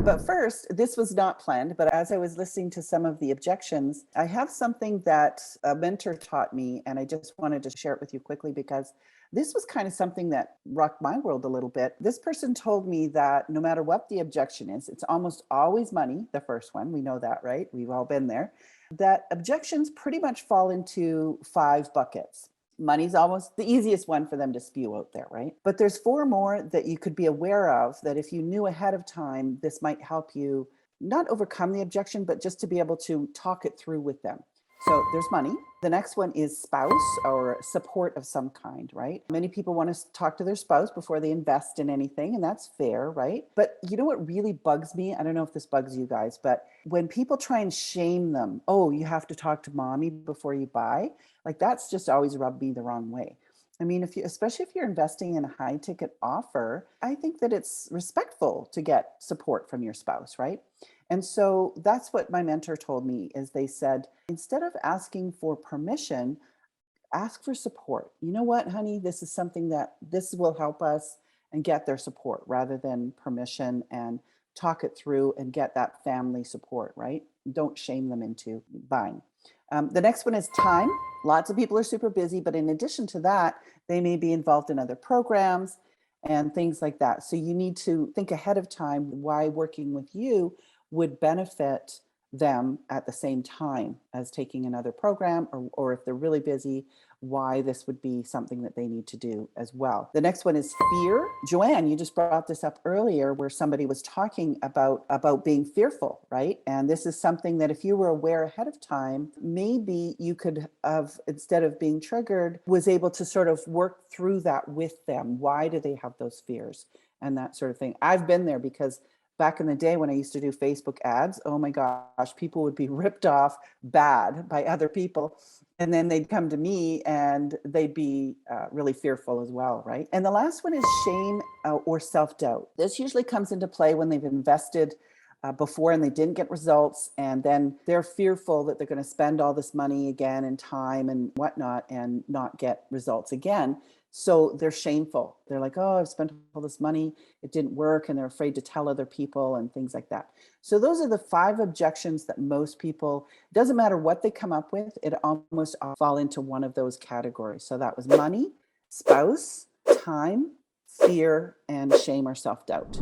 But first, this was not planned, but as I was listening to some of the objections, I have something that a mentor taught me, and I just wanted to share it with you quickly because this was kind of something that rocked my world a little bit. This person told me that no matter what the objection is, it's almost always money, the first one. We know that, right? We've all been there. That objections pretty much fall into 5 buckets. Money's almost the easiest one for them to spew out there, right? But there's 4 more that you could be aware of that if you knew ahead of time, this might help you not overcome the objection, but just to be able to talk it through with them. So there's money. The next one is spouse or support of some kind, right? Many people want to talk to their spouse before they invest in anything, and that's fair, right? But you know what really bugs me? I don't know if this bugs you guys, but when people try and shame them, oh, you have to talk to mommy before you buy, like that's just always rubbed me the wrong way. I mean, especially if you're investing in a high ticket offer, I think that it's respectful to get support from your spouse, right? And so that's what my mentor told me is they said, instead of asking for permission, ask for support. You know what, honey, this is something that this will help us, and get their support rather than permission, and talk it through and get that family support, right? Don't shame them into buying. The next one is time. Lots of people are super busy, but in addition to that, they may be involved in other programs and things like that. So you need to think ahead of time why working with you would benefit them at the same time as taking another program, or if they're really busy, why this would be something that they need to do as well. The next one is fear. Joanne, you just brought this up earlier where somebody was talking about being fearful, right? And this is something that if you were aware ahead of time, maybe you could have, instead of being triggered, was able to sort of work through that with them. Why do they have those fears and that sort of thing? I've been there because back in the day when I used to do Facebook ads, oh my gosh, people would be ripped off bad by other people. And then they'd come to me and they'd be really fearful as well, right? And the last one is shame or self-doubt. This usually comes into play when they've invested before and they didn't get results. And then they're fearful that they're going to spend all this money again and time and whatnot and not get results again. So they're shameful. They're like, oh, I've spent all this money. It didn't work. And they're afraid to tell other people and things like that. So those are the 5 objections that most people, doesn't matter what they come up with, it almost all fall into one of those categories. So that was money, spouse, time, fear, and shame or self-doubt.